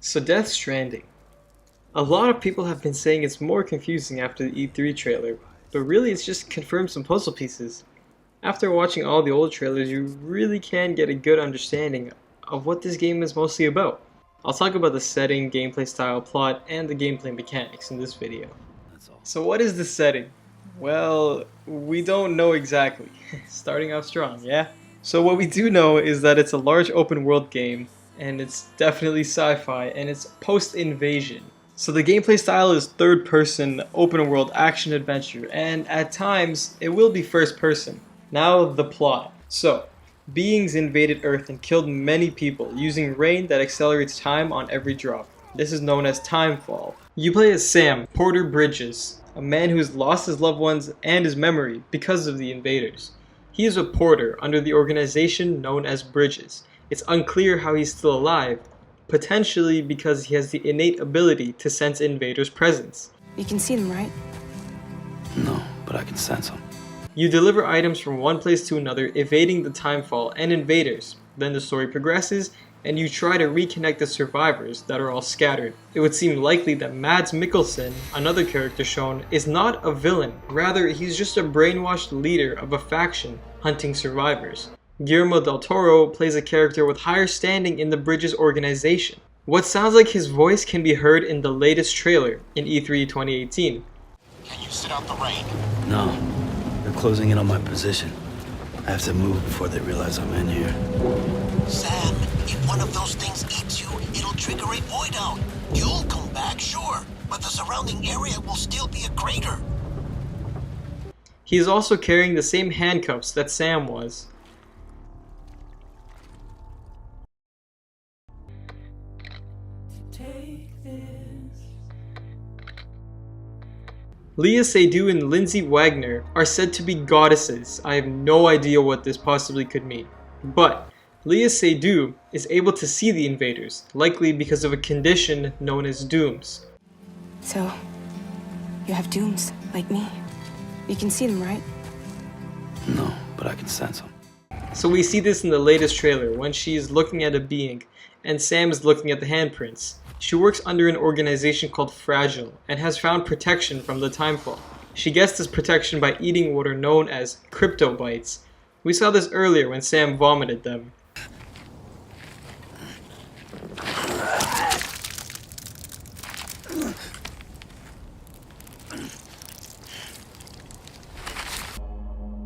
So Death Stranding. A lot of people have been saying it's more confusing after the E3 trailer, but really it's just confirmed some puzzle pieces. After watching all the old trailers, you really can get a good understanding of what this game is mostly about. I'll talk about the setting, gameplay style, plot, and the gameplay mechanics in this video. So what is the setting? Well, we don't know exactly. Starting off strong, yeah? So what we do know is that it's a large open world game, and it's definitely sci-fi, and it's post-invasion. So the gameplay style is third-person, open-world action-adventure, and at times, it will be first-person. Now, the plot. So, beings invaded Earth and killed many people, using rain that accelerates time on every drop. This is known as timefall. You play as Sam, Porter Bridges, a man who has lost his loved ones and his memory because of the invaders. He is a porter under the organization known as Bridges. It's unclear how he's still alive, potentially because he has the innate ability to sense invaders' presence. You can see them, right? No, but I can sense them. You deliver items from one place to another, evading the timefall and invaders. Then the story progresses, and you try to reconnect the survivors that are all scattered. It would seem likely that Mads Mikkelsen, another character shown, is not a villain. Rather, he's just a brainwashed leader of a faction hunting survivors. Guillermo del Toro plays a character with higher standing in the Bridges organization. What sounds like his voice can be heard in the latest trailer in E3 2018. Can you sit out the rain? No, they're closing in on my position. I have to move before they realize I'm in here. Sam, if one of those things eats you, it'll trigger a void out. You'll come back, sure, but the surrounding area will still be a crater. He is also carrying the same handcuffs that Sam was. Léa Seydoux and Lindsay Wagner are said to be goddesses. I have no idea what this possibly could mean. But Léa Seydoux is able to see the invaders, likely because of a condition known as dooms. So, you have dooms, like me. You can see them, right? No, but I can sense them. So we see this in the latest trailer when she is looking at a being and Sam is looking at the handprints. She works under an organization called Fragile and has found protection from the timefall. She gets this protection by eating what are known as crypto bites. We saw this earlier when Sam vomited them.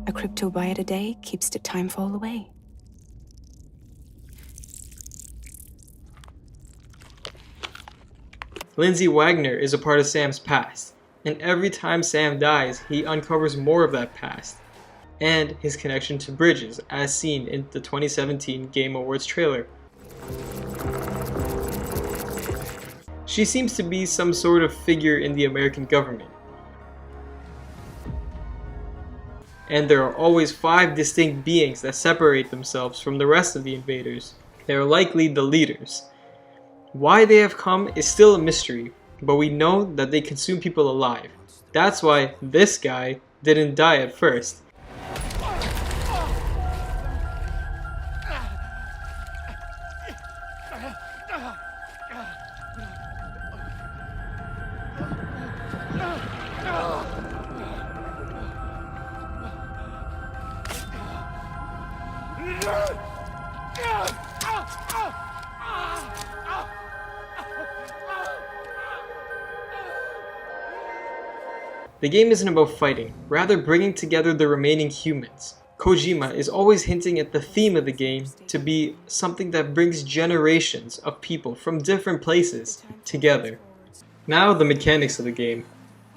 A crypto bite a day keeps the timefall away. Lindsay Wagner is a part of Sam's past, and every time Sam dies, he uncovers more of that past, and his connection to Bridges, as seen in the 2017 Game Awards trailer. She seems to be some sort of figure in the American government. And there are always 5 distinct beings that separate themselves from the rest of the invaders. They are likely the leaders. Why they have come is still a mystery, but we know that they consume people alive. That's why this guy didn't die at first. The game isn't about fighting, rather bringing together the remaining humans. Kojima is always hinting at the theme of the game to be something that brings generations of people from different places together. Now the mechanics of the game.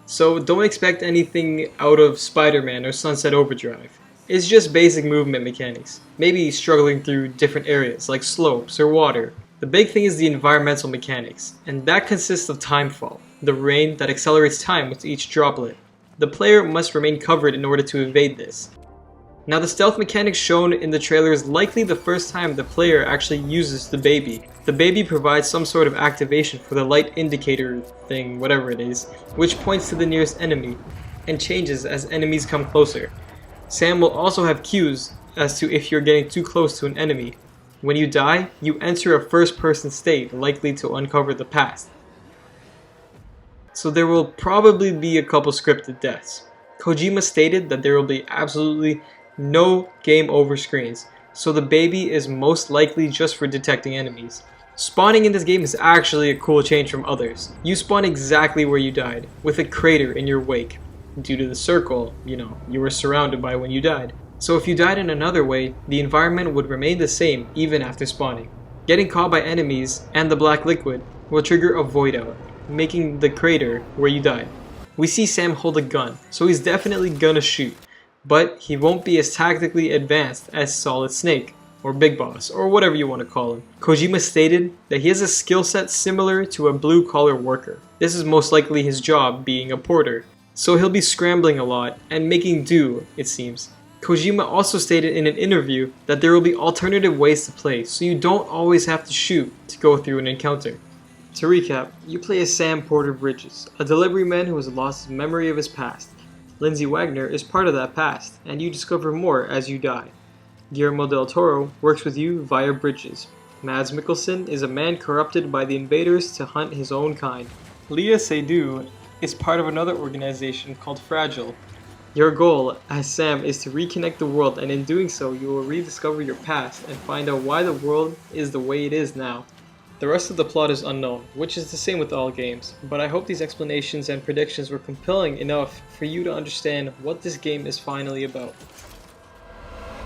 So don't expect anything out of Spider-Man or Sunset Overdrive. It's just basic movement mechanics, maybe struggling through different areas like slopes or water. The big thing is the environmental mechanics, and that consists of timefall, the rain that accelerates time with each droplet. The player must remain covered in order to evade this. Now the stealth mechanic shown in the trailer is likely the first time the player actually uses the baby. The baby provides some sort of activation for the light indicator thing, whatever it is, which points to the nearest enemy, and changes as enemies come closer. Sam will also have cues as to if you're getting too close to an enemy. When you die, you enter a first-person state likely to uncover the past. So there will probably be a couple scripted deaths. Kojima stated that there will be absolutely no game over screens, so the baby is most likely just for detecting enemies. Spawning in this game is actually a cool change from others. You spawn exactly where you died, with a crater in your wake, due to the circle, you were surrounded by when you died. So if you died in another way, the environment would remain the same even after spawning. Getting caught by enemies and the black liquid will trigger a void out, making the crater where you died. We see Sam hold a gun, so he's definitely gonna shoot, but he won't be as tactically advanced as Solid Snake, or Big Boss, or whatever you want to call him. Kojima stated that he has a skill set similar to a blue-collar worker. This is most likely his job, being a porter, so he'll be scrambling a lot and making do, it seems. Kojima also stated in an interview that there will be alternative ways to play, so you don't always have to shoot to go through an encounter. To recap, you play as Sam Porter Bridges, a delivery man who has lost his memory of his past. Lindsay Wagner is part of that past, and you discover more as you die. Guillermo del Toro works with you via Bridges. Mads Mikkelsen is a man corrupted by the invaders to hunt his own kind. Leah Seydoux is part of another organization called Fragile. Your goal as Sam is to reconnect the world, and in doing so you will rediscover your past and find out why the world is the way it is now. The rest of the plot is unknown, which is the same with all games, but I hope these explanations and predictions were compelling enough for you to understand what this game is finally about.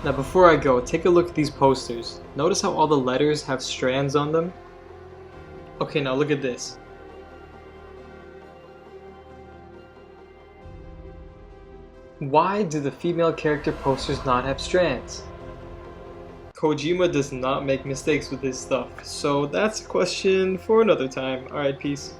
Now before I go, take a look at these posters. Notice how all the letters have strands on them? Okay, now look at this. Why do the female character posters not have strands? Kojima does not make mistakes with his stuff, so that's a question for another time. Alright, peace.